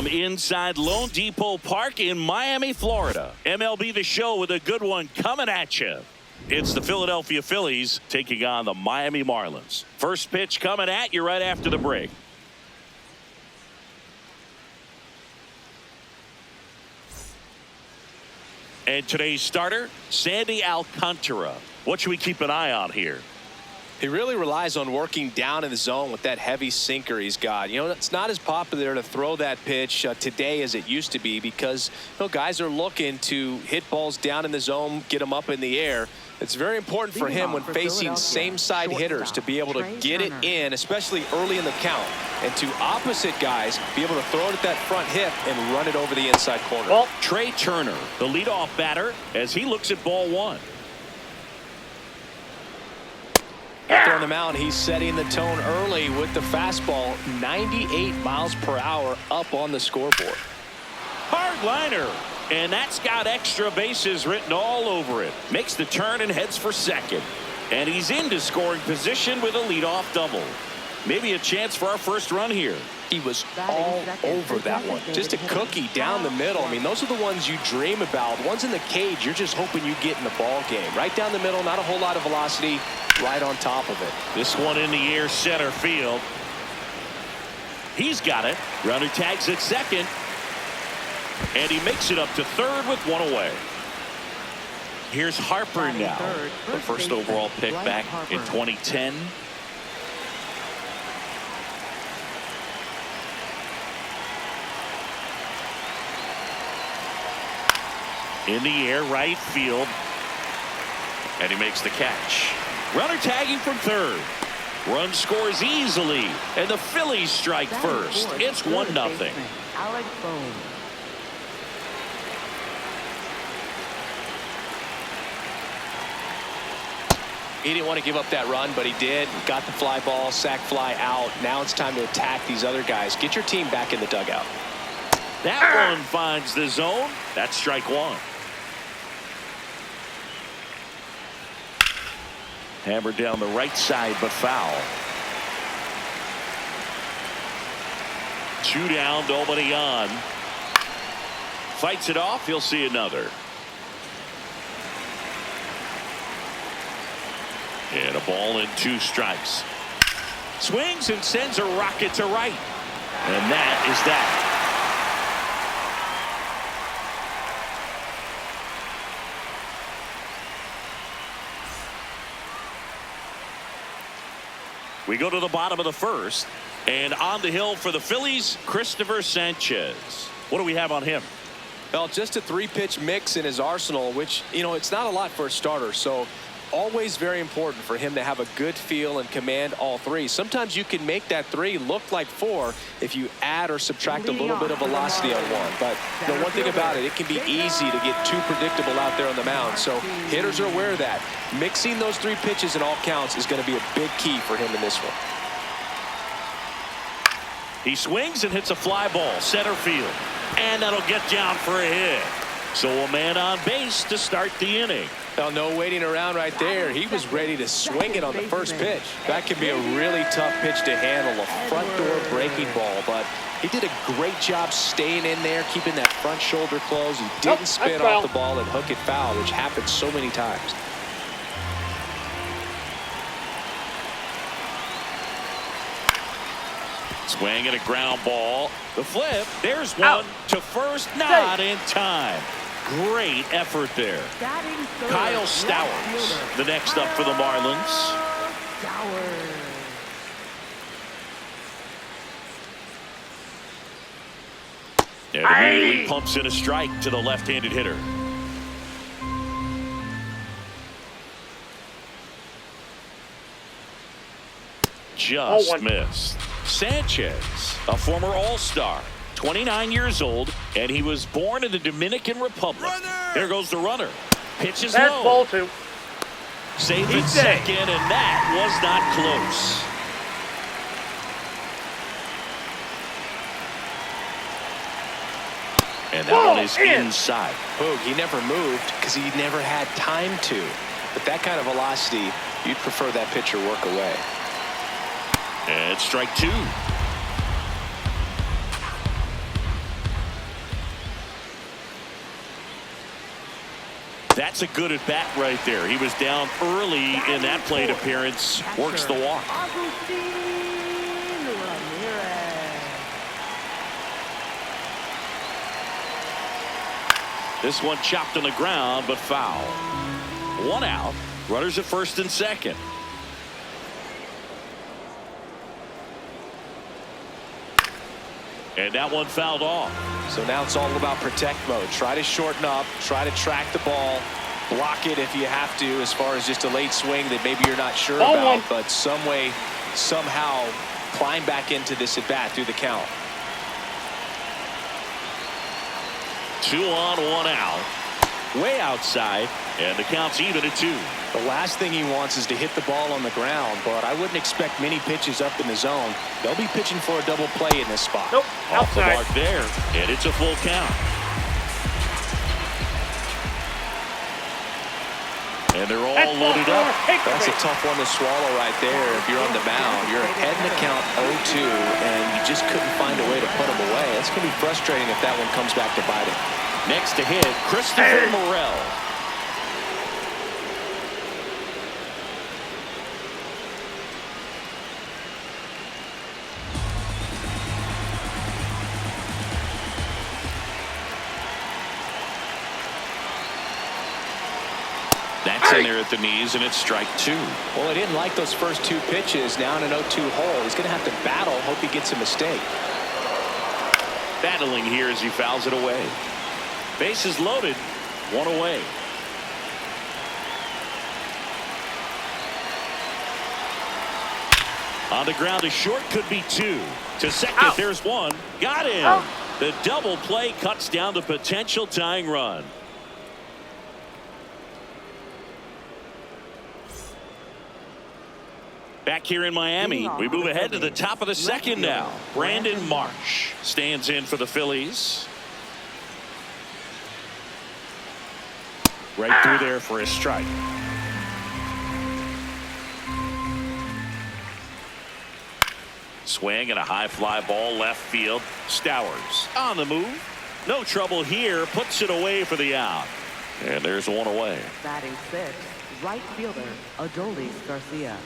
from inside Lone Depot Park in Miami, Florida. MLB The Show with a good one coming at you. It's the Philadelphia Phillies taking on the Miami Marlins. First pitch coming at you right after the break. And today's starter, Sandy Alcantara. What should we keep an eye on here? He really relies on working down in the zone with that heavy sinker he's got. You know, it's not as popular to throw that pitch today as it used to be because, you know, guys are looking to hit balls down in the zone, get them up in the air. It's very important for him when facing same-side hitters to be able to get it in, especially early in the count, and to opposite guys be able to throw it at that front hip and run it over the inside corner. Well, Trey Turner, the leadoff batter, as he looks at ball one. Out there on the mound, he's setting the tone early with the fastball, 98 miles per hour up on the scoreboard. Hard liner, and that's got extra bases written all over it. Makes the turn and heads for second. And he's into scoring position with a leadoff double. Maybe a chance for our first run here. He was all over that one. Just a cookie down the middle. I mean, those are the ones you dream about. Ones in the cage, you're just hoping you get in the ball game. Right down the middle, not a whole lot of velocity, right on top of it. This one in the air, center field. He's got it. Runner tags at second. And he makes it up to third with one away. Here's Harper now. The first overall pick back in 2010. In the air, right field. And he makes the catch. Runner tagging from third. Run scores easily. And the Phillies strike first. It's 1-0. He didn't want to give up that run, but he did. Got the fly ball, sac fly out. Now it's time to attack these other guys. Get your team back in the dugout. That one finds the zone. That's strike one. Hammered down the right side, but foul. 2 down, nobody on. Fights it off. He'll see another. And a ball and 2 strikes. Swings and sends a rocket to right. And that is that. We go to the bottom of the first. And on the hill for the Phillies, Christopher Sanchez. What do we have on him? Well, just a 3-pitch mix in his arsenal, which, you know, it's not a lot for a starter. So always very important for him to have a good feel and command all 3. Sometimes you can make that 3 look like 4 if you add or subtract a little bit of velocity on one. But you know, one thing about it, it can be easy to get too predictable out there on the mound. So hitters are aware of that. Mixing those 3 pitches in all counts is going to be a big key for him in this one. He swings and hits a fly ball center field, and that'll get down for a hit. So a man on base to start the inning. Well, no waiting around right there. He was ready to swing it on the first pitch. That can be a really tough pitch to handle, a front door breaking ball, but he did a great job staying in there, keeping that front shoulder closed. He didn't spin off the ball and hook it foul, which happens so many times. Swing and a ground ball. The flip. There's one to first. Not in time. Great effort there. Kyle Stowers, the next up for the Marlins. And immediately pumps in a strike to the left-handed hitter. Just missed. Sanchez, a former All-Star, 29 years old, and he was born in the Dominican Republic. There goes the runner. Pitch is low. Ball 2. Safe at second, and that was not close. And that one is inside. Boog, he never moved because he never had time to. But that kind of velocity, you'd prefer that pitcher work away. And strike 2. That's a good at bat right there. He was down early in that plate appearance. Works the walk. This one chopped on the ground, but foul. 1 out. Runners at first and second. And that one fouled off. So now it's all about protect mode. Try to shorten up, try to track the ball, block it if you have to, as far as just a late swing that maybe you're not sure about, but some way, somehow climb back into this at bat through the count. 2 on, 1 out. Way outside, and the count's even at 2. The last thing he wants is to hit the ball on the ground, but I wouldn't expect many pitches up in the zone. They'll be pitching for a double play in this spot. Nope, Off the outside. mark there, and it's a full count. And they're all loaded up. That's a tough one to swallow right there. If you're on the mound, you're ahead in the count 0-2, and you just couldn't find a way to put them away. That's going to be frustrating if that one comes back to bite it. Next to hit, Christopher Morel. That's in there at the knees, and it's strike 2. Well, he didn't like those first 2 pitches. Now in an 0-2 hole, he's going to have to battle. Hope he gets a mistake. Battling here as he fouls it away. Bases loaded, 1 away. On the ground to short, could be 2. To second, there's 1. Got him. The double play cuts down the potential tying run. Back here in Miami, we move ahead to the top of the second now. Brandon Marsh stands in for the Phillies. Right through there for a strike. Swing and a high fly ball left field. Stowers on the move. No trouble here. Puts it away for the out. And there's 1 away. Batting 6, right fielder Adolis Garcia.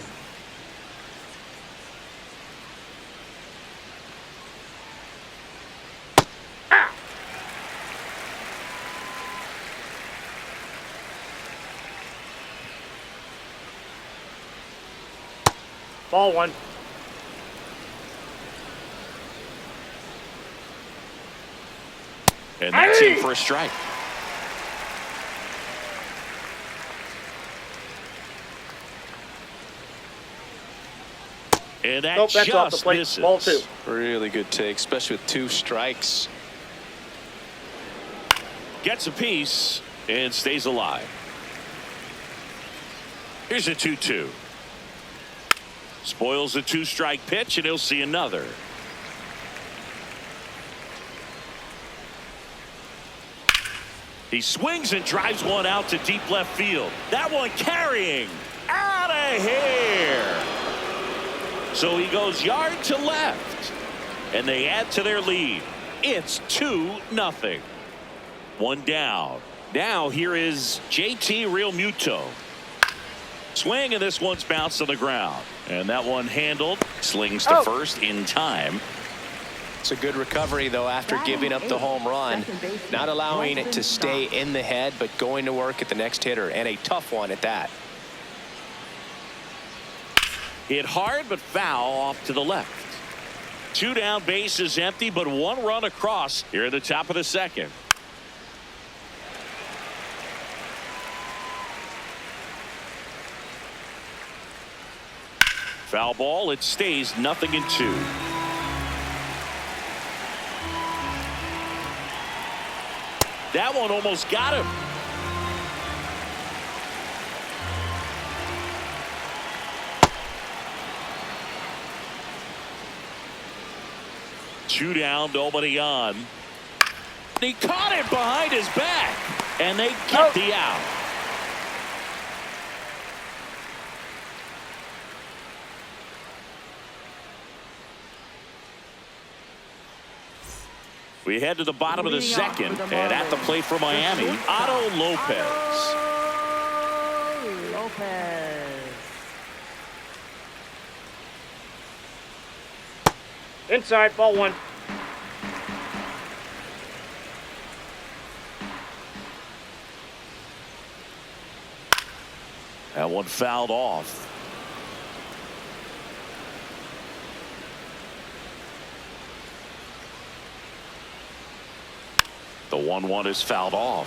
Ball 1. And that's in for a strike. And that Nope, that's just off the plate. misses. Ball 2. Really good take, especially with 2 strikes. Gets a piece and stays alive. Here's a 2-2. Spoils the 2-strike pitch, and he'll see another. He swings and drives one out to deep left field. That one carrying out of here. So he goes yard to left, and they add to their lead. It's 2-0. 1 down. Now here is JT Realmuto. Swing, and this one's bounced on the ground. And that one handled. Slings to first in time. It's a good recovery, though, after giving up the home run. Not allowing it to stay in the head, but going to work at the next hitter, and a tough one at that. Hit hard, but foul off to the left. 2 down, bases empty, but 1 run across here at the top of the second. Foul ball. It stays 0-2. That one almost got him. Two down, nobody on. He caught it behind his back, and they get the out. We head to the bottom of the Leading off second, for the and at the Marlins, plate for Miami, the shortstop, Otto Lopez. Otto Lopez. Inside, ball one. That one fouled off. The 1-1 is fouled off.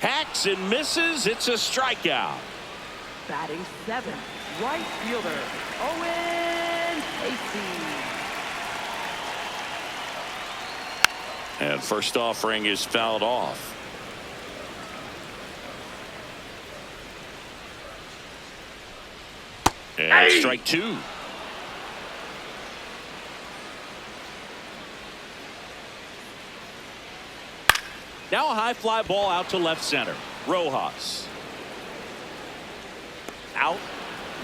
Hacks and misses. It's a strikeout. Batting seventh, right fielder, Owen Casey. And first offering is fouled off. And strike two. Now a high fly ball out to left center. Rojas. Out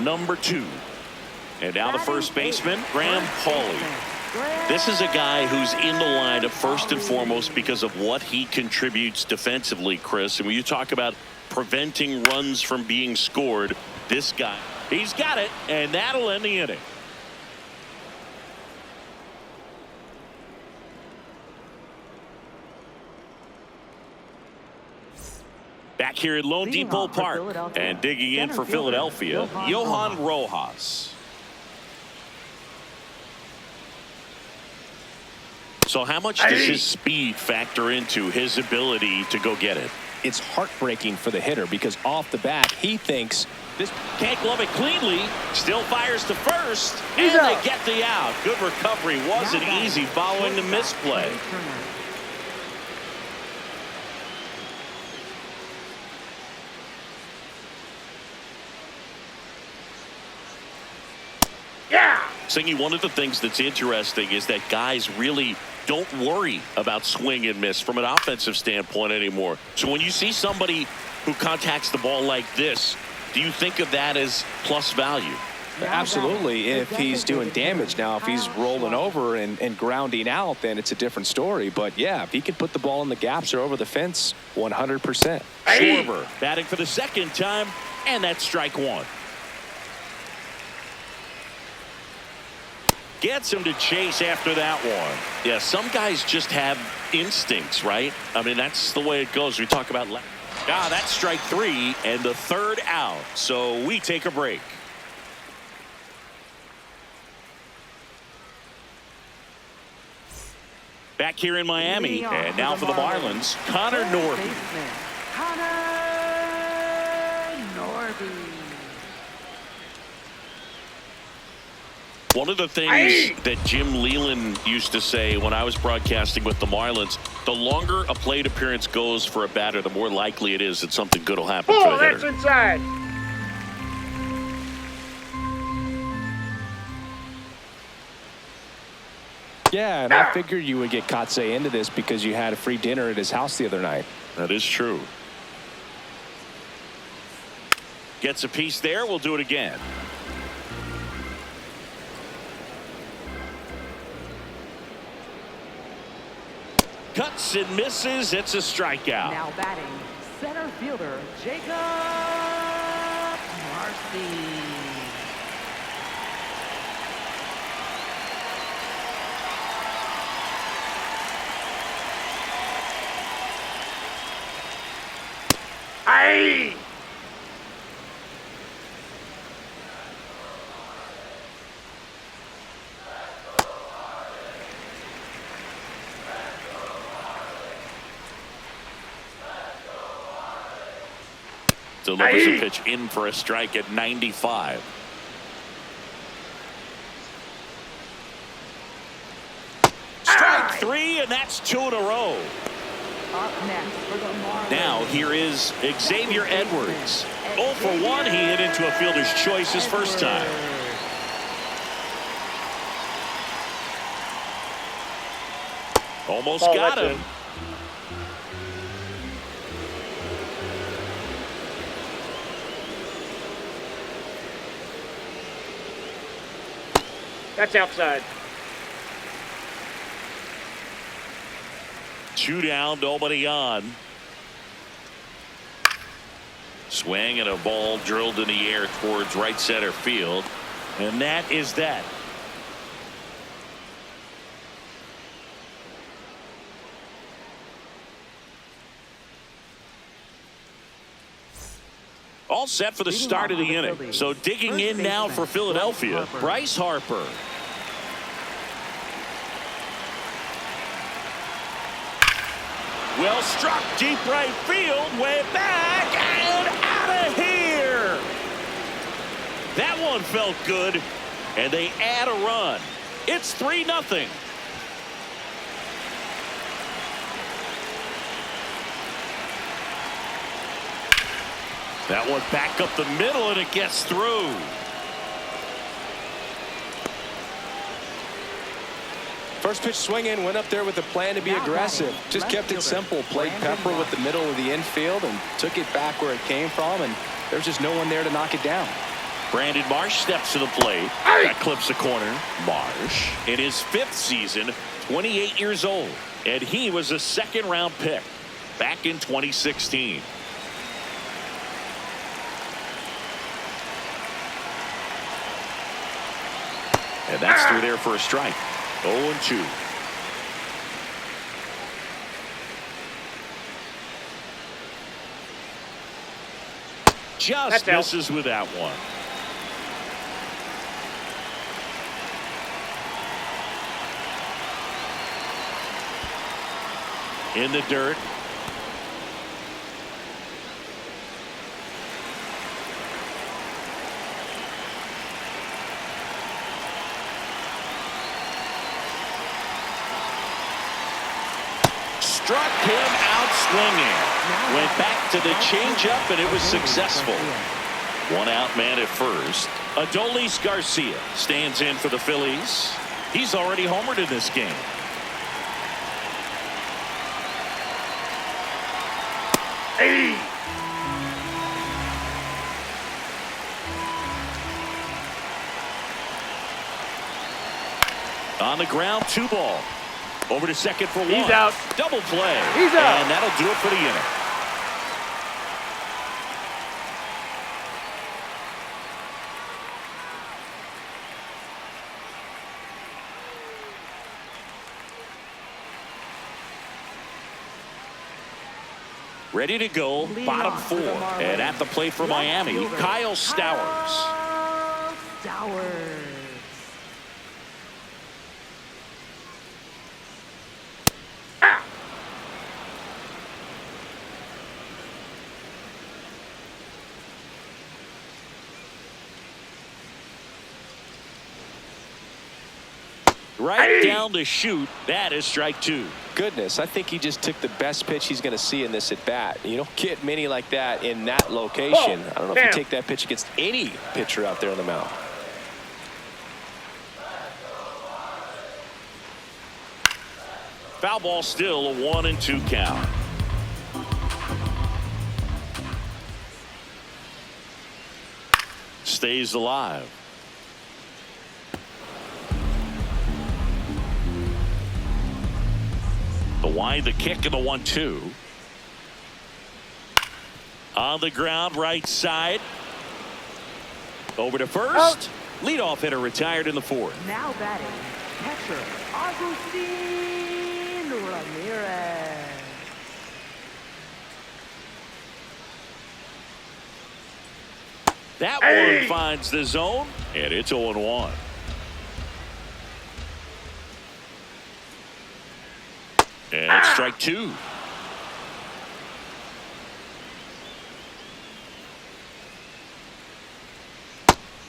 number 2. And now the first baseman, Graham Pauley. This is a guy who's in the lineup first and foremost because of what he contributes defensively, Chris. And when you talk about preventing runs from being scored, this guy, he's got it, and that'll end the inning. Back here at Lone Leading Depot off for Park Philadelphia, and digging in center for fielder, Philadelphia, Johan Rojas. So how much does his speed factor into his ability to go get it? It's heartbreaking for the hitter because off the bat he thinks this Can't glove it cleanly. Still fires to first. He's and out. they get the out. Good recovery. Wasn't Now batting easy following the shortstop, misplay. Trey Turner. Yeah. Singy, one of the things that's interesting is that guys really don't worry about swing and miss from an offensive standpoint anymore. So when you see somebody who contacts the ball like this, do you think of that as plus value? absolutely if he's doing damage. Now if he's rolling over and grounding out, then it's a different story. But yeah, if he can put the ball in the gaps or over the fence, 100%. Schwarber batting for the second time, and that's strike one. Gets him to chase after that one. Yeah, some guys just have instincts, right? I mean, that's the way it goes. We talk about that's strike three and the third out. So we take a break. Back here in Miami, and now for the Marlins, Connor Norby. Connor Norby. One of the things that Jim Leland used to say when I was broadcasting with the Marlins, the longer a plate appearance goes for a batter, the more likely it is that something good will happen for the That's hitter. inside. Yeah, and I figured you would get Kotsay into this because you had a free dinner at his house the other night. That is true. Gets a piece there. We'll do it again. Cuts and misses. It's a strikeout. Now batting, center fielder Jacob Marcy. Aye. Delivers a pitch in for a strike at 95. Strike three, and that's two in a row. Up next for the Marlins. Now here is Xavier Edwards. 0 for 1. He hit into a fielder's choice his first time. Almost Ball got lets him. in. That's outside. 2 down, nobody on. Swing and a ball drilled in the air towards right center field. And that is that. All set for the start of the inning. So digging in now for Philadelphia, Bryce Harper. Well struck, deep right field, way back and out of here. That one felt good, and they add a run. It's 3-0. That one back up the middle, and it gets through. First pitch swinging, went up there with a plan to be aggressive. Just kept it simple. Played pepper with the middle of the infield and took it back where it came from, and there's just no one there to knock it down. Brandon Marsh steps to the plate. That clips the corner. Marsh in his 5th season, 28 years old, and he was a 2nd-round pick back in 2016. And that's through there for a strike. 0-2. Just misses with that one. In the dirt. Struck him out swinging. Went back to the changeup, and it was successful. 1 out man at first. Adolis Garcia stands in for the Phillies. He's already homered in this game. Hey! On the ground, 2 ball. Over to second for 1. He's out. Double play. He's out. And that'll do it for the inning. Ready to go, bottom 4. And at the plate for Miami, Kyle Stowers. Right down the chute. That is strike 2. Goodness, I think he just took the best pitch he's going to see in this at bat. You don't get many like that in that location. I don't know if you take that pitch against any pitcher out there on the mound. Foul ball, still a 1-2 count. Stays alive. The wind, the kick, and the 1-2. On the ground, right side. Over to first. Leadoff hitter retired in the 4th. Now batting, catcher Agustin Ramirez. That one finds the zone, and it's 0-1. And it's strike 2.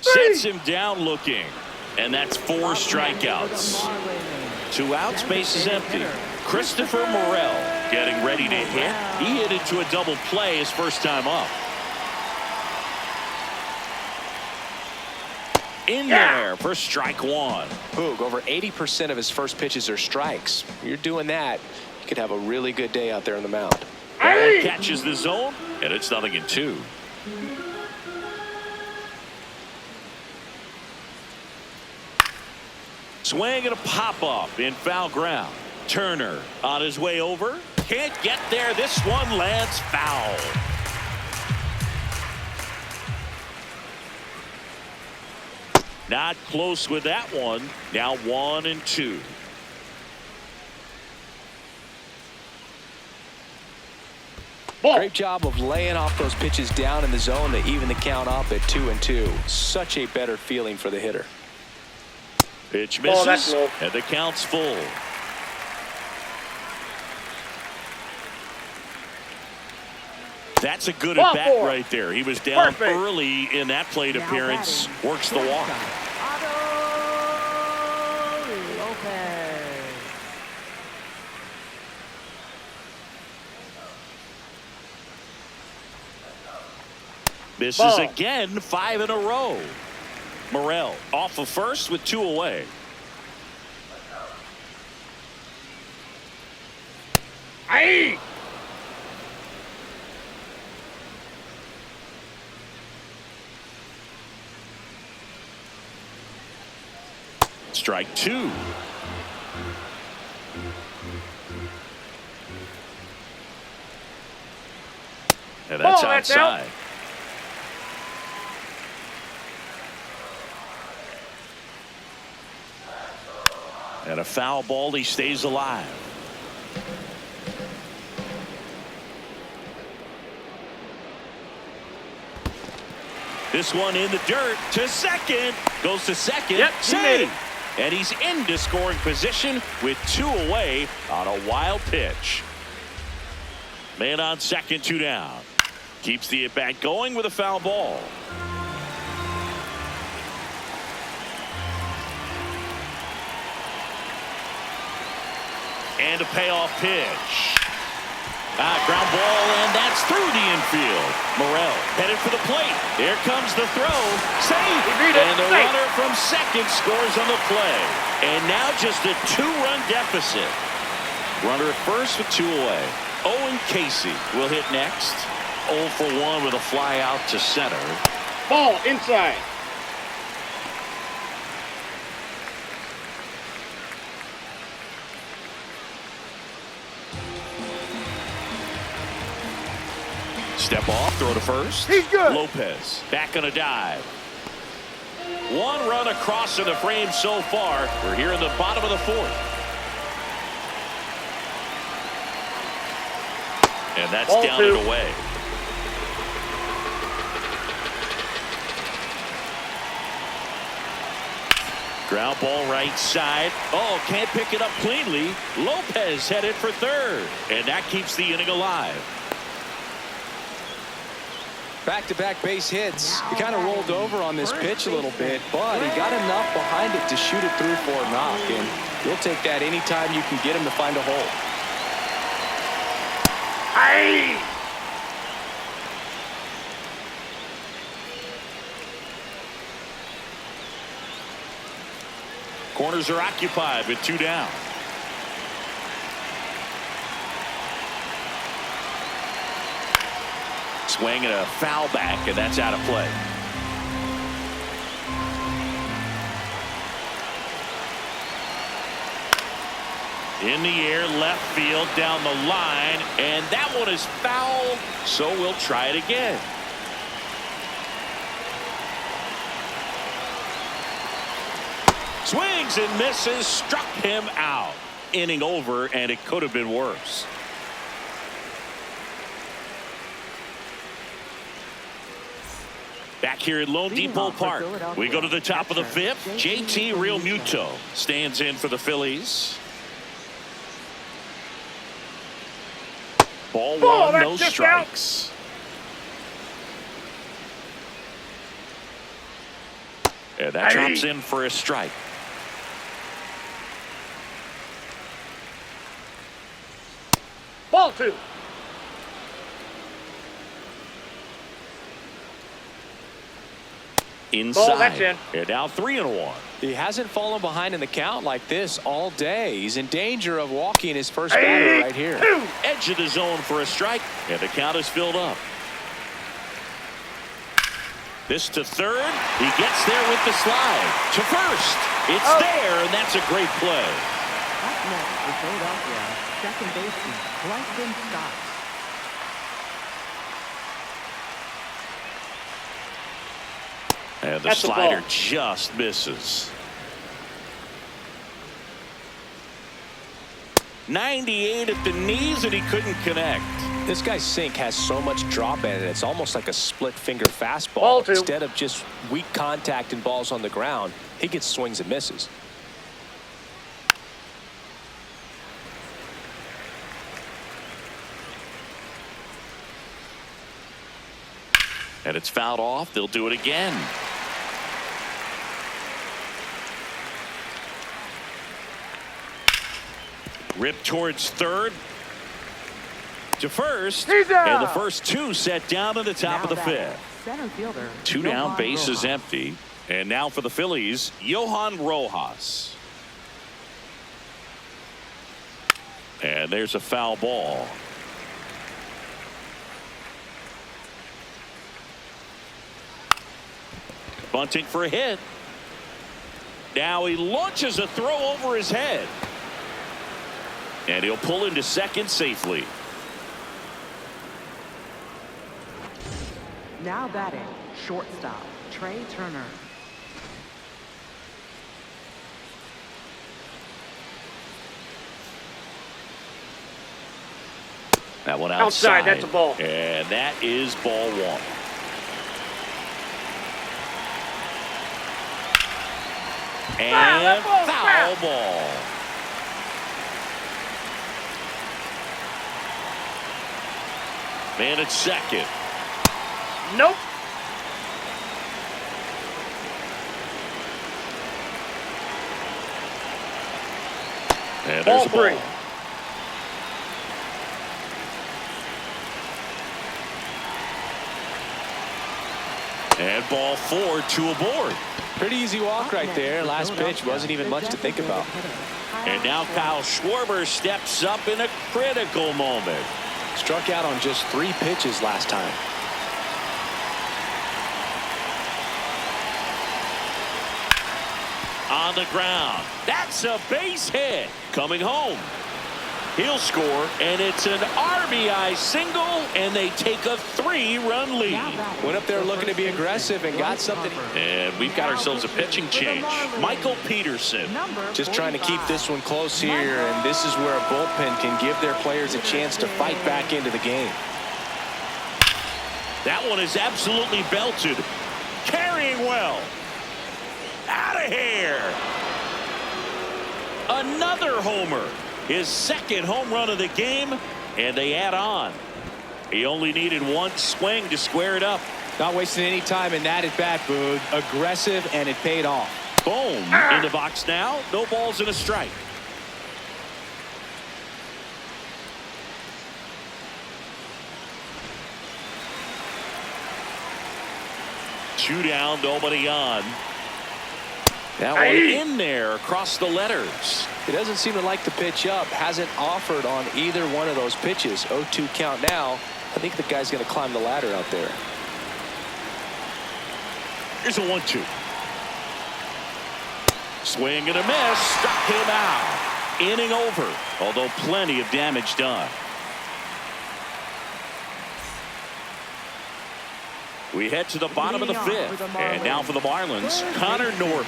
Sets him down looking. And that's 4 strikeouts. 2 outs, base is empty. Christopher Morel getting ready to hit. He hit into a double play his first time up. in there for strike one. Boog, over 80% of his first pitches are strikes. You're doing that, you could have a really good day out there on the mound. Ball catches the zone, and it's 0-2. Swing and a pop-up in foul ground. Turner on his way over. Can't get there. This one lands foul. Not close with that one. Now 1-2. Great job of laying off those pitches down in the zone to even the count up at 2-2. Such a better feeling for the hitter. Pitch misses, that's low. and the count's full. That's a good Ball at-bat four. right there. He was down Perfect. early in that plate Now appearance. batting, Works the walk. Otto Lopez. Misses Ball. again, 5 in a row. Morel off of first with 2 away. Aye. Strike 2. And that's Ball, that's out. outside. And a foul ball. He stays alive. This one in the dirt to second. Goes to second. Yep, he made it. Save. And he's into scoring position with 2 away on a wild pitch. Man on second, 2 down. Keeps the at-bat going with a foul ball. And a payoff pitch. Ground ball, and that's through the infield. Morel headed for the plate. There comes the throw. Safe. He beat it. And the Safe. runner from second scores on the play. And now just a 2-run deficit. Runner at first with 2 away. Owen Casey will hit next. 0 for 1 with a fly out to center. Ball inside. Step off, throw to first. He's good. Lopez back on a dive. 1 run across in the frame so far. We're here in the bottom of the 4th. And that's Ball down 2. and away. Ground ball right side. Oh, can't pick it up cleanly. Lopez headed for third. And that keeps the inning alive. Back-to-back base hits. He kind of rolled over on this pitch a little bit, but he got enough behind it to shoot it through for a knock, and you'll take that anytime you can get him to find a hole. Aye. Corners are occupied with 2 down. Swing and a foul back, and that's out of play. In the air, left field, down the line, and that one is fouled, so we'll try it again. Swings and misses, struck him out. Inning over, and it could have been worse. Back here at Lone Leading Depot off for Park, Philadelphia, we go to the top of the catcher, 5th. JT Realmuto stands in for the Phillies. Ball 1, that's no just strikes. And that drops in for a strike. Ball 2. inside. that's in. And now 3-1. He hasn't fallen behind in the count like this all day. He's in danger of walking his first batter right here. Edge of the zone for a strike, and the count is filled up. This to third. He gets there with the slide. To first. It's there, and that's a great play. Up next for Philadelphia, second baseman Bryson Stott. And the That's a slider ball. just misses. 98 at the knees, and he couldn't connect. This guy's sink has so much drop in it. It's almost like a split finger fastball. Ball two. Instead of just weak contact and balls on the ground, he gets swings and misses. And it's fouled off. They'll do it again. Rip towards third. To first. He's out. And the first two set down in the top of the fifth. Center fielder. Two down, Johan base is Rojas. empty. And now for the Phillies, Johan Rojas. And there's a foul ball. Bunting for a hit. Now he launches a throw over his head. And he'll pull into second safely. Now batting, shortstop Trey Turner. That one outside. Outside, that's a ball. And that is ball one. And foul ball. Man at second. Nope. And there's Ball a ball. three. And ball four, two aboard. Pretty easy walk right there. Last pitch wasn't even much to think about. And now Kyle Schwarber steps up in a critical moment. Struck out on just 3 pitches last time. On the ground. That's a base hit. Coming home. He'll score, and it's an RBI single, and they take a 3-run lead. Went up there looking to be aggressive and got something. And we've got ourselves a pitching change. Michael Peterson. Just trying to keep this one close here, and this is where a bullpen can give their players a chance to fight back into the game. That one is absolutely belted. Carrying well. Out of here. Another homer. His second home run of the game, and they add on. He only needed one swing to square it up. Not wasting any time in that at bat, Boog. Aggressive, and it paid off. Boom. In the box now. No balls and a strike. Two down, nobody on. That one in there across the letters. He doesn't seem to like the pitch up. Hasn't offered on either one of those pitches. 0-2 count now. I think the guy's going to climb the ladder out there. Here's a 1-2. Swing and a miss. Struck him out. Inning over. Although plenty of damage done. We head to the bottom of the fifth. And now for the Marlins, Connor Norby.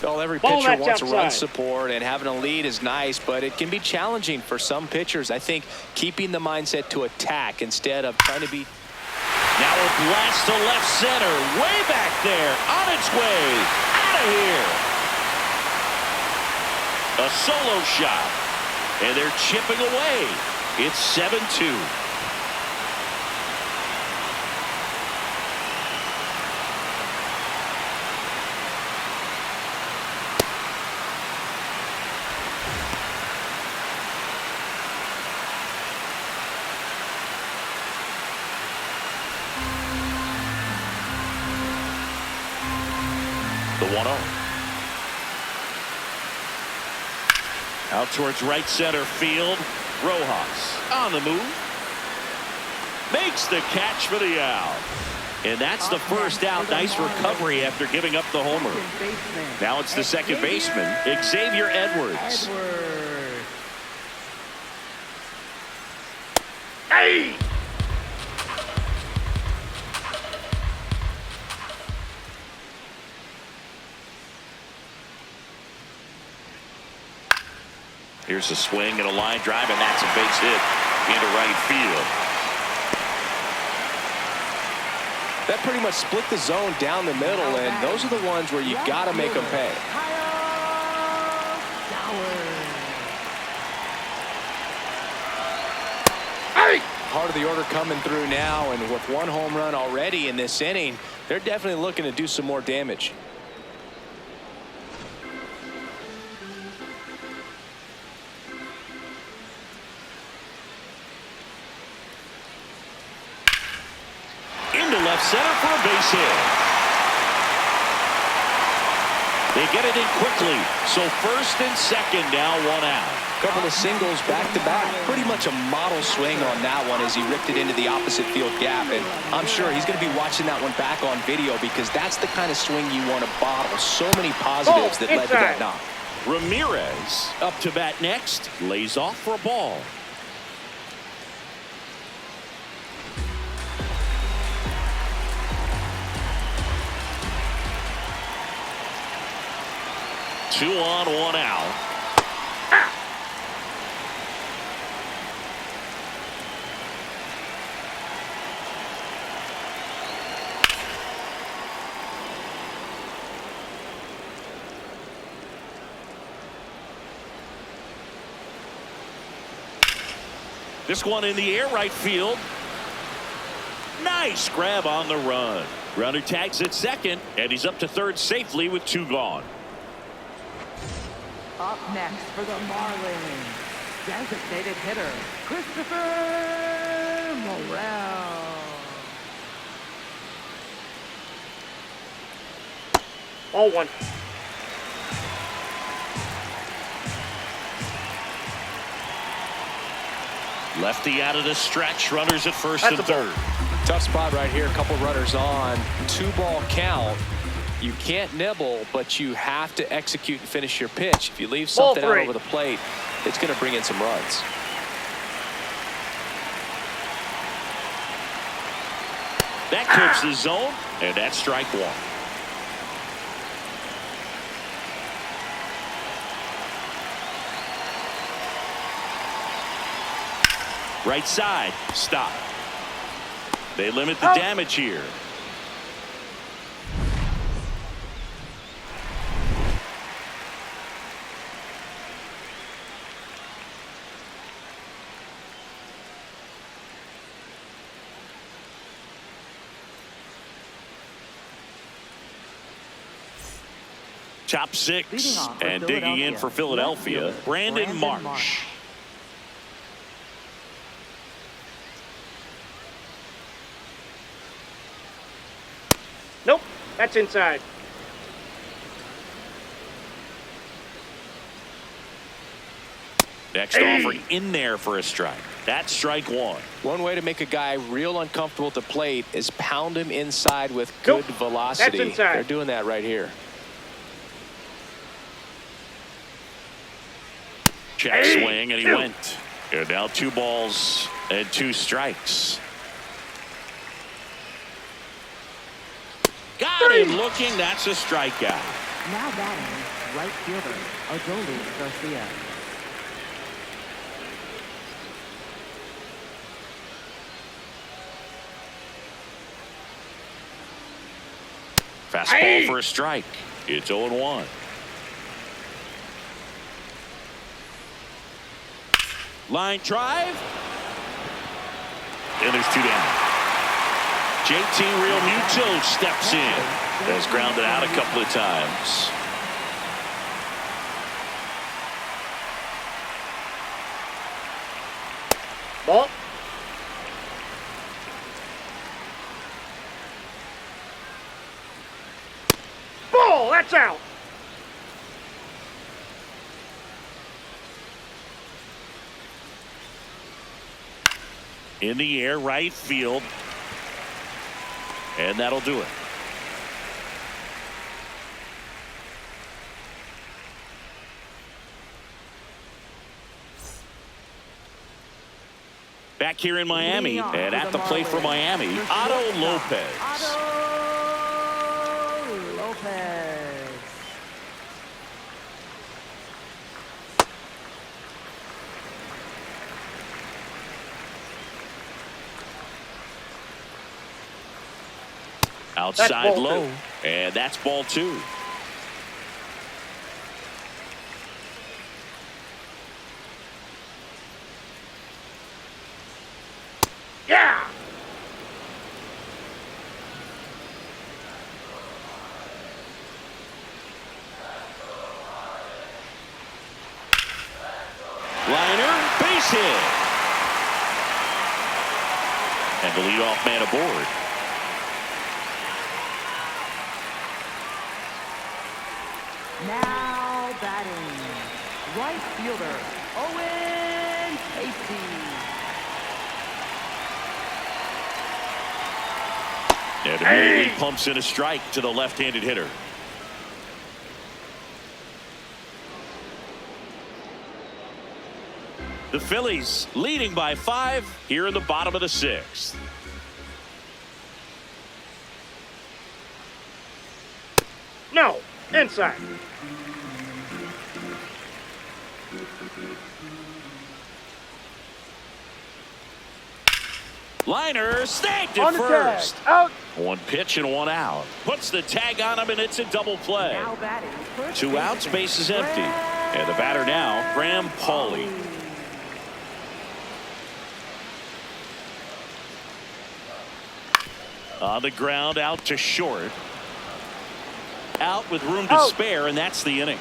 Well, every Ball pitcher that's wants outside. run support, and having a lead is nice, but it can be challenging for some pitchers. I think keeping the mindset to attack instead of trying to be. Now a blast to left center. Way back there. On its way. Out of here. A solo shot. And they're chipping away. It's 7-2. The 1-0. Out towards right center field. Rojas on the move. Makes the catch for the out. And that's the first out. Nice recovery after giving up the homer. Now it's the second baseman, Xavier Edwards. Hey! Here's a swing and a line drive, and that's a base hit into right field. That pretty much split the zone down the middle, and those are the ones where you got to make them pay. Part of the order coming through now, and with one home run already in this inning, they're definitely looking to do some more damage. Into left center for a base hit. They get it in quickly. So first and second now, one out. Couple of singles back-to-back. Pretty much a model swing on that one as he ripped it into the opposite field gap. And I'm sure he's going to be watching that one back on video because that's the kind of swing you want to bottle. So many positives that led to that knock. Ramirez up to bat next. Lays off for a ball. Two on, one out. This one in the air, right field. Nice grab on the run. Runner tags at second, and he's up to third safely with two gone. Up next for the Marlins, designated hitter, Christopher Morel. All one. Lefty out of the stretch. Runners at first and third. Tough spot right here. A couple runners on. 2-ball count. You can't nibble, but you have to execute and finish your pitch. If you leave something out over the plate, it's going to bring in some runs. That clips the zone, and that's strike one. Right side, stop. They limit the damage here. Top six, and digging in for Philadelphia, Brandon Marsh. Nope, that's inside. Next offer in there for a strike. That's strike one. One way to make a guy real uncomfortable at the plate is pound him inside with good velocity. That's inside. They're doing that right here. Check swing, and he went. And now 2 balls and 2 strikes. Got him looking. That's a strikeout. Now batting, right fielder, Adolis Garcia. Fastball for a strike. It's 0-1. Line drive. And there's 2 down. JT Realmuto steps in. Has grounded out a couple of times. Ball. Ball that's out. In the air, right field. And that'll do it. Back here in Miami, and at the plate for Miami, Otto Lopez. Otto Lopez. Outside low, and that's ball 2. Yeah. Liner, base hit. And the leadoff man aboard. Now batting, right fielder, Owen Casey. And immediately pumps in a strike to the left-handed hitter. The Phillies leading by 5 here in the bottom of the 6th. No, inside. Liner snagged it On the first. tag. Out. 1 pitch and 1 out. Puts the tag on him, and it's a double play. Now batting, first 2 outs, base is empty. And the batter now, Graham Pauley. On the ground, out to short. Out with room to spare, and that's the inning.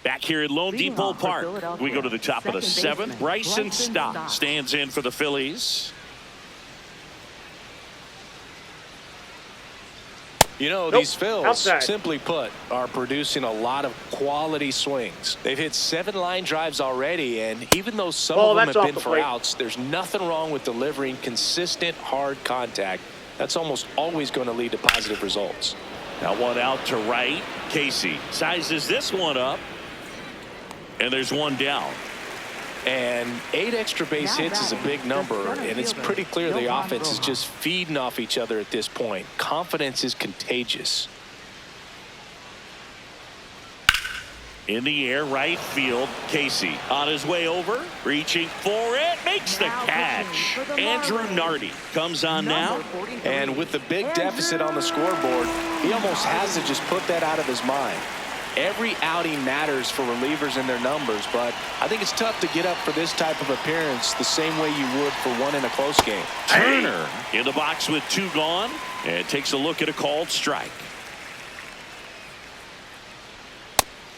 Back here at Lone Leading Depot off for Park, Philadelphia, we go to the top of the second 7th. baseman, Bryson Bryson Stott Stott. stands in for the Phillies. You know, Nope. these Phils, Outside. simply put, are producing a lot of quality swings. They've hit 7 line drives already, and even though some Ball, of them that's have off been the for plate. outs, there's nothing wrong with delivering consistent, hard contact. That's almost always going to lead to positive results. Now 1 out to right. Casey sizes this one up. And there's 1 down. And 8 extra base hits is a big number, and it's pretty clear the offense is just feeding off each other at this point. Confidence is contagious. In the air, right field. Casey on his way over, reaching for it, makes the catch. Andrew Nardi comes on now. And with the big deficit on the scoreboard, he almost has to just put that out of his mind. Every outing matters for relievers and their numbers, but I think it's tough to get up for this type of appearance the same way you would for one in a close game. Turner in the box with 2 gone, and takes a look at a called strike.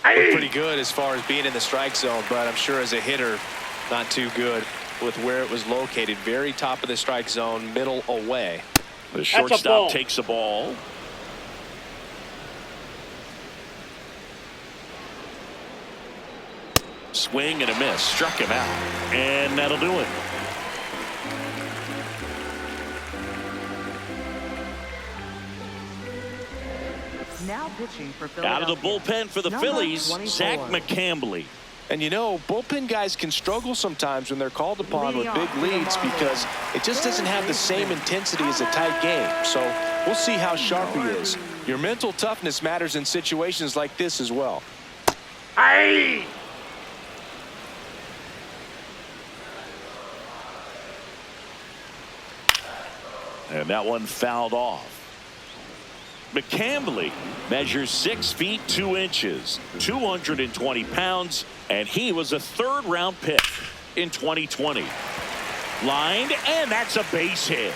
Looked pretty good as far as being in the strike zone, but I'm sure as a hitter, not too good with where it was located. Very top of the strike zone, middle away. The ball. shortstop takes the ball. Swing and a miss. Struck him out. And that'll do it. Now pitching for Out of the Philadelphia. bullpen for the Number Phillies, 24. Zach McCambley. And you know, bullpen guys can struggle sometimes when they're called upon with big leads because it just doesn't have the same intensity as a tight game. So we'll see how sharp he is. Your mental toughness matters in situations like this as well. Aye. And that one fouled off. McCambley measures 6 feet 2 inches, 220 pounds, and he was a 3rd-round pick in 2020. Lined, and that's a base hit.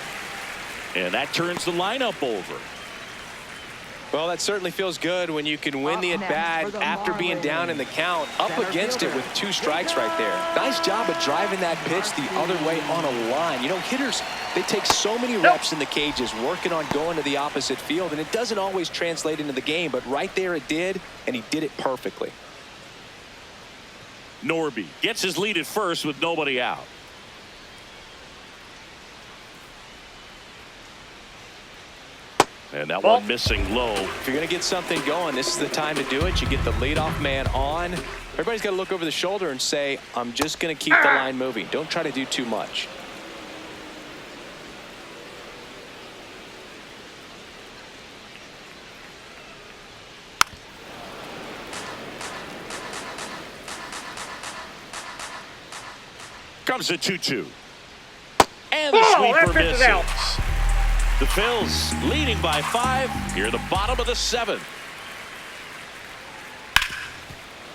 And that turns the lineup over. Well, that certainly feels good when you can win the at-bat after being down in the count, up against it with 2 strikes right there. Nice job of driving that pitch the other way on a line. You know, hitters, they take so many reps in the cages working on going to the opposite field, and it doesn't always translate into the game, but right there it did, and he did it perfectly. Norby gets his lead at first with nobody out. And that one missing low. If you're going to get something going, this is the time to do it. You get the leadoff man on. Everybody's got to look over the shoulder and say, I'm just going to keep the line moving. Don't try to do too much. Comes a 2-2. And the sweeper misses. The Phillies leading by 5 here at the bottom of the 7th.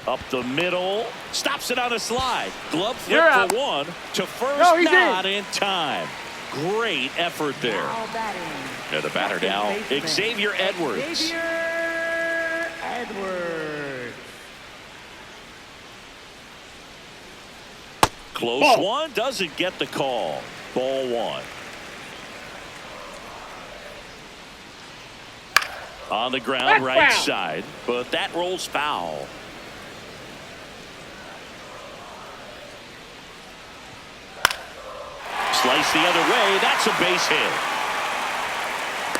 Up the middle, stops it on a slide. Glove flip for 1 to first, not in time. Great effort there. And the batter now, Xavier Edwards. Xavier Edwards. Close one, doesn't get the call. Ball 1. On the ground, right side, but that rolls foul. Slice the other way, that's a base hit.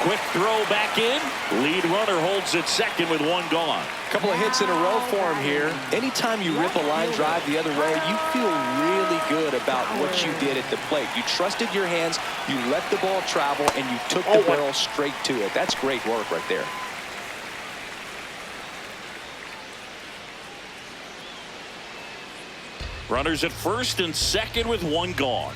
Quick throw back in. Lead runner holds at second with 1 gone. Couple of hits in a row for him here. Anytime you rip a line drive the other way, you feel really good about what you did at the plate. You trusted your hands, you let the ball travel, and you took the barrel straight to it. That's great work right there. Runners at first and second with 1 gone.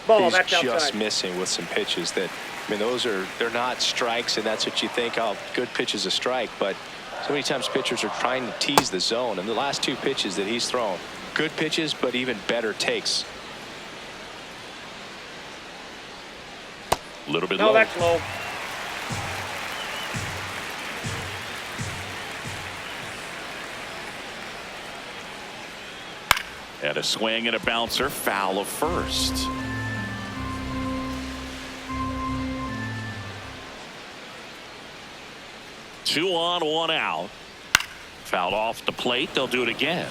He's just missing with some pitches that, I mean, they're not strikes, and that's what you think, oh, good pitch is a strike, but so many times pitchers are trying to tease the zone, and the last 2 pitches that he's thrown, good pitches, but even better takes. A little bit low. That's low. And a swing and a bouncer, foul of first. Two on, 1 out. Fouled off the plate. They'll do it again.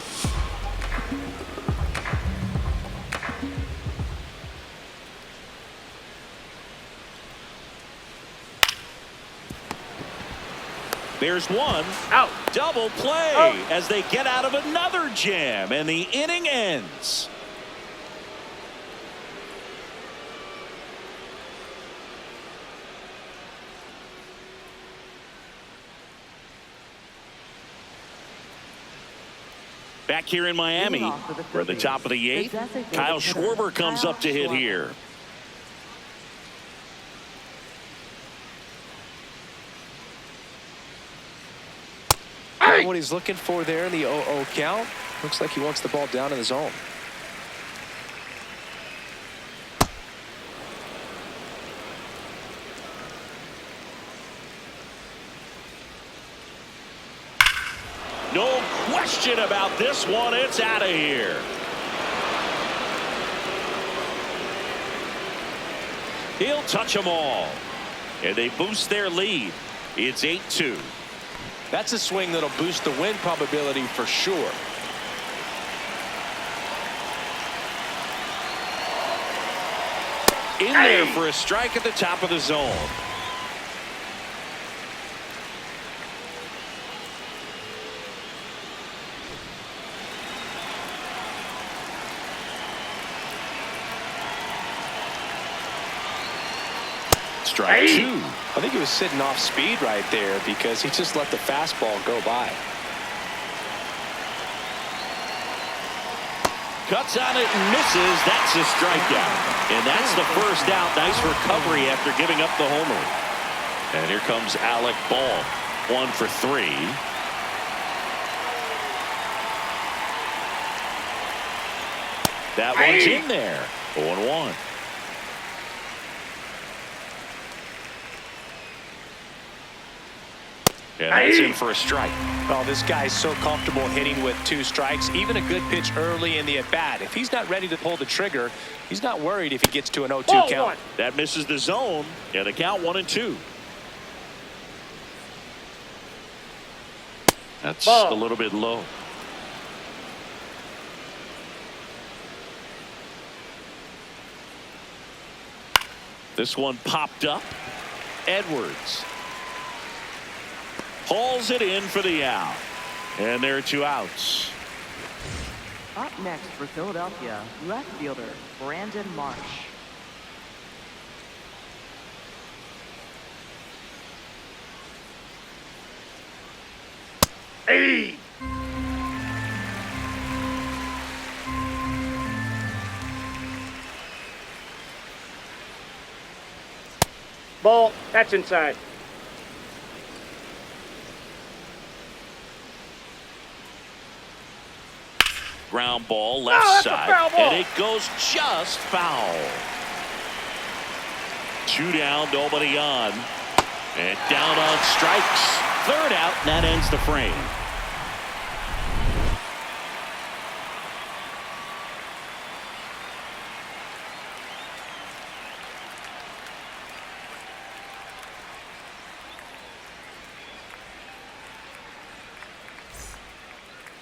There's 1 out. Double play as they get out of another jam, and the inning ends. Back here in Miami, we're at the top of the 8th. Kyle Schwarber comes up to hit here. What he's looking for there in the 0-0 count. Looks like he wants the ball down in the zone. No question about this one. It's out of here. He'll touch them all. And they boost their lead. It's 8-2. That's a swing that'll boost the win probability for sure. In there for a strike at the top of the zone. Strike 2. I think he was sitting off speed right there because he just let the fastball go by. Cuts on it and misses. That's a strikeout. And that's the first out. Nice recovery after giving up the homer. And here comes Alec Ball. 1 for 3. That one's in there. 0-1. And that's in for a strike. Well, this guy's so comfortable hitting with 2 strikes. Even a good pitch early in the at-bat. If he's not ready to pull the trigger, he's not worried if he gets to an 0-2 count. That misses the zone, and the count 1-2. That's a little bit low. This one popped up. Edwards hauls it in for the out. And there are 2 outs. Up next for Philadelphia, left fielder Brandon Marsh. Hey! Ball, that's inside. Ground ball left side, foul ball. and it goes just foul. 2 down, nobody on, and down on strikes. 3rd out, and that ends the frame.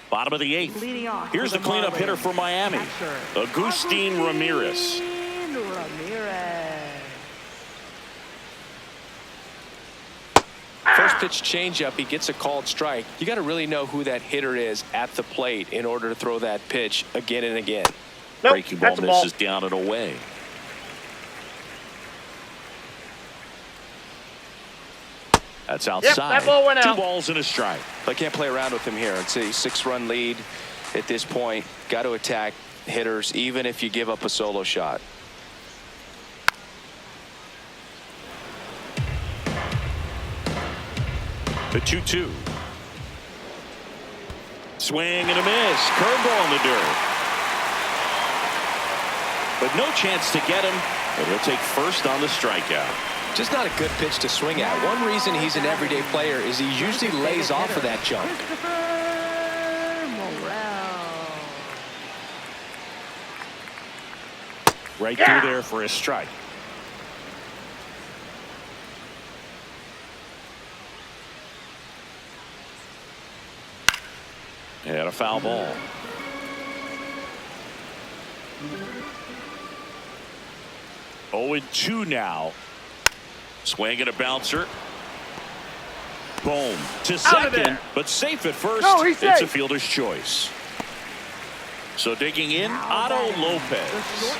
Bottom of the 8th. Leading off Here's for the cleanup hitter for Miami, Agustin Ramirez. First pitch changeup, he gets a called strike. You got to really know who that hitter is at the plate in order to throw that pitch again and again. Nope, Breaking ball that's a ball. misses down and away. That's outside. that ball went 2 out. balls and a strike. I can't play around with him here. It's a 6-run lead at this point. Got to attack hitters even if you give up a solo shot. The 2-2. Swing and a miss. Curveball in the dirt. But no chance to get him. And he'll take first on the strikeout. Just not a good pitch to swing at. One reason he's an everyday player is he usually lays off of that jump. Right through there for a strike. And a foul ball. Oh, and 2 now. Swing and a bouncer. Boom to second, but safe at first. No, he's it's safe. a fielder's choice. So digging in, Otto Lopez.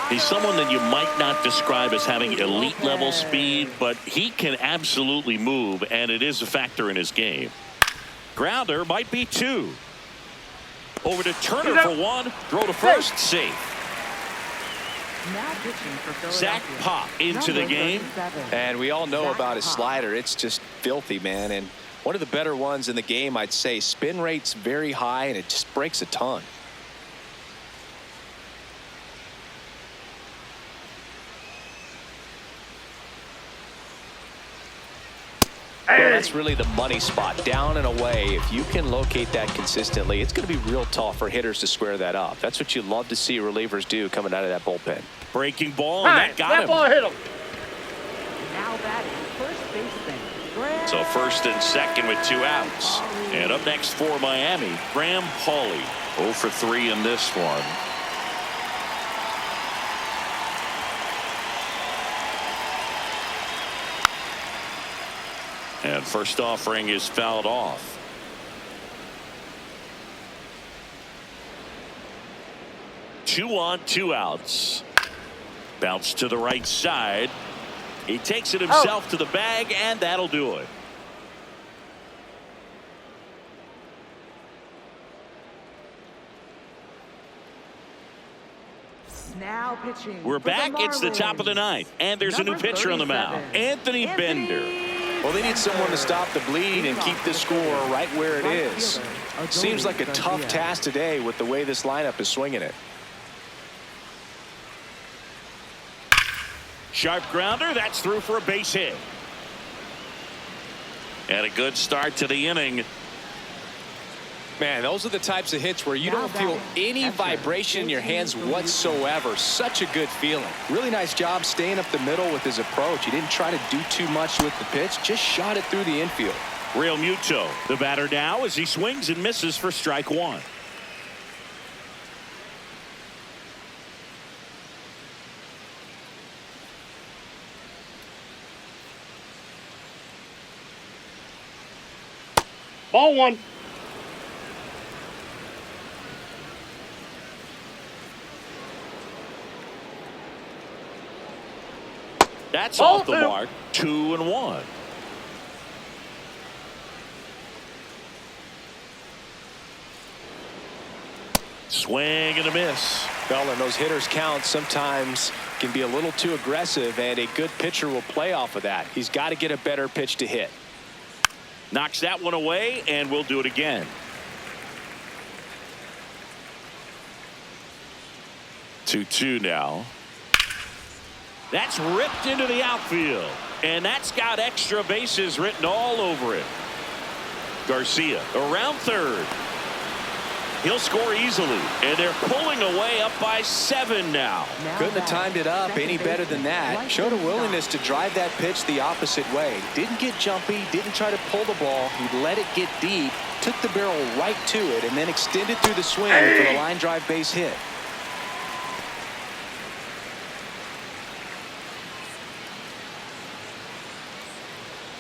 He's someone that you might not describe as having elite level speed, but he can absolutely move, and it is a factor in his game. Grounder might be 2. Over to Turner for 1. Throw to first, safe. Now pitching for Zach Philadelphia. Pop into the game. 37. And we all know Zach about his Pop. slider. It's just filthy, man. And one of the better ones in the game, I'd say. Spin rate's very high, and it just breaks a ton. Well, that's really the money spot, down and away. If you can locate that consistently, it's going to be real tough for hitters to square that up. That's what you love to see relievers do coming out of that bullpen. Breaking ball, and that got that him. ball hit him. Now batting first baseman. So first and second with 2 outs. And up next for Miami, Graham Pauley. 0 for 3 in this one. And first offering is fouled off. Two on, 2 outs. Bounce to the right side. He takes it himself to the bag, and that'll do it. Now pitching. We're for the back. It's the top of the Marlins. 9th, and there's a new Number pitcher on the mound, 37, Anthony Bender. Well, they need someone to stop the bleed and keep the score right where it is. Seems like a tough task today with the way this lineup is swinging it. Sharp grounder. That's through for a base hit. And a good start to the inning. Man, those are the types of hits where you don't feel any vibration in your hands whatsoever. Such a good feeling. Really nice job staying up the middle with his approach. He didn't try to do too much with the pitch, just shot it through the infield. Real Muto, the batter now, as he swings and misses for strike one. Ball one. That's Ball off the two. mark. 2-1. Swing and a miss. Well, and those hitters count sometimes can be a little too aggressive, and a good pitcher will play off of that. He's got to get a better pitch to hit. Knocks that one away, and we'll do it again. 2-2 now. That's ripped into the outfield, and that's got extra bases written all over it. Garcia around third. He'll score easily, and they're pulling away up by 7 now. Couldn't have timed it up any better than that. Showed a willingness to drive that pitch the opposite way. Didn't get jumpy, didn't try to pull the ball. He let it get deep, took the barrel right to it, and then extended through the swing for the line drive base hit.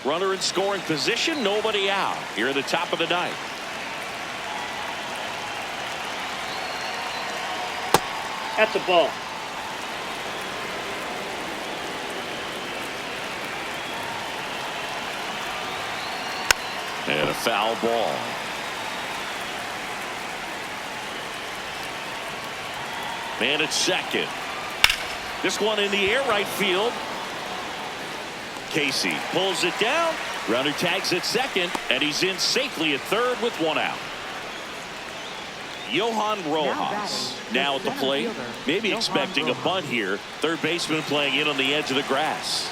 Runner in scoring position, nobody out. Here at the top of the ninth. That's a ball. And a foul ball. Man at second. This one in the air, right field. Casey pulls it down. Runner tags at second, and he's in safely at third with one out. Johan Rojas now at the plate, maybe expecting a bunt here. Third baseman playing in on the edge of the grass.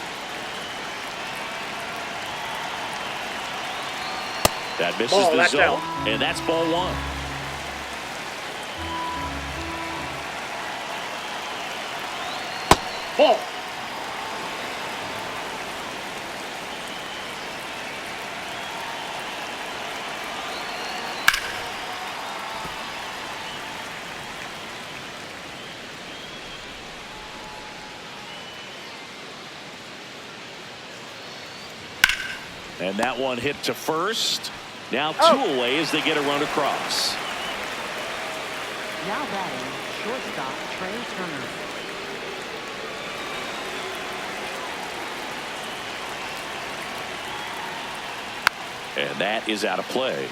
That misses the zone, and that's ball one. Ball. And that one hit to first. Now 2 away as they get a run across. Now batting, shortstop Trey Turner. And that is out of play.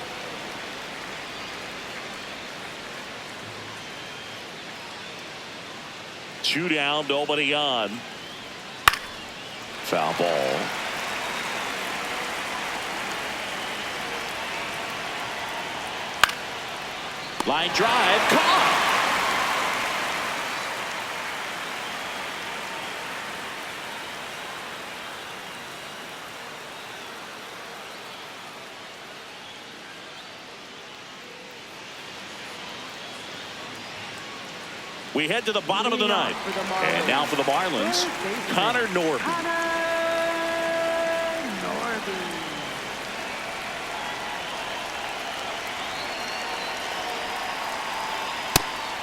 Two down, nobody on. Foul ball. Line drive, caught. We head to the bottom of the ninth. And now for the Marlins, Connor Norby.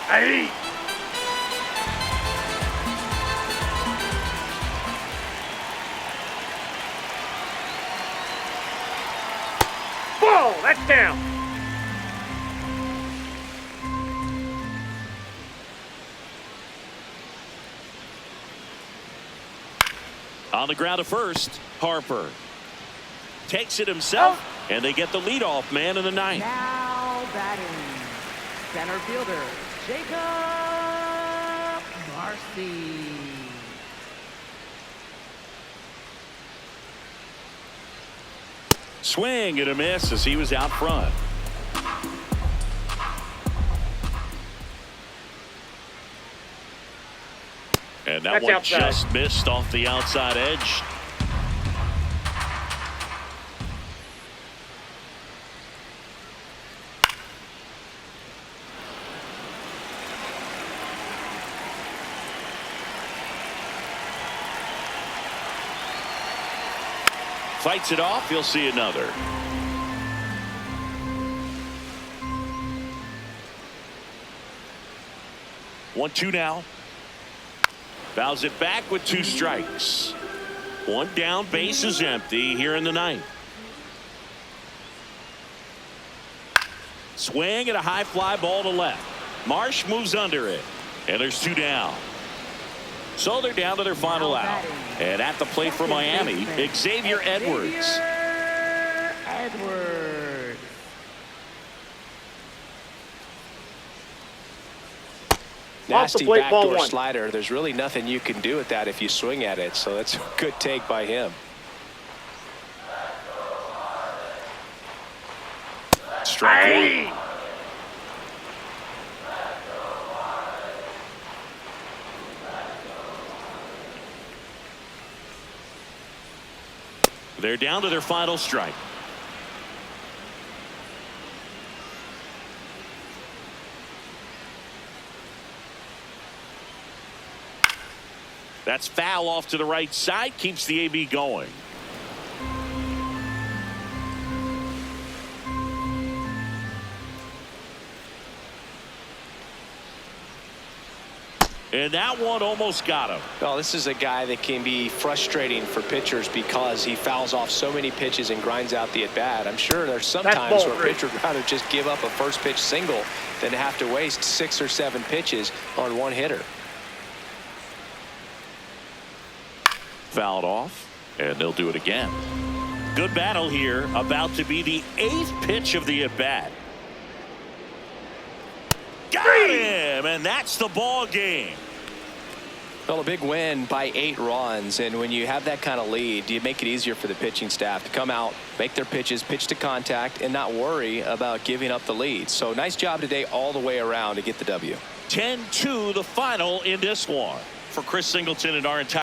Hey. Ball. That's down. On the ground at first, Harper takes it himself, and they get the leadoff man in the ninth. Now batting, center fielder Jacob Marcy. Swing and a miss as he was out front. And that That's one outside. just missed off the outside edge. Fights it off. He'll see another. One, two now. Fouls it back with 2 strikes. One down, base is empty here in the 9th. Swing and a high fly ball to left. Marsh moves under it. And there's 2 down. So they're down to their final out. And at the plate for Miami, Xavier Edwards. Edwards. Nasty plate, ball backdoor 1. slider. There's really nothing you can do with that if you swing at it. So that's a good take by him. Strike 1. They're down to their final strike. That's foul off to the right side. Keeps the AB going. And that one almost got him. Well, this is a guy that can be frustrating for pitchers because he fouls off so many pitches and grinds out the at-bat. I'm sure there's some times where a pitcher would rather just give up a first pitch single than have to waste 6 or 7 pitches on one hitter. Fouled off, and they'll do it again. Good battle here. About to be the 8th pitch of the at-bat. Got him, and that's the ball game. Well, a big win by 8 runs, and when you have that kind of lead, you make it easier for the pitching staff to come out, make their pitches, pitch to contact, and not worry about giving up the lead. So nice job today all the way around to get the W. 10-2 the final in this one. For Chris Singleton and our entire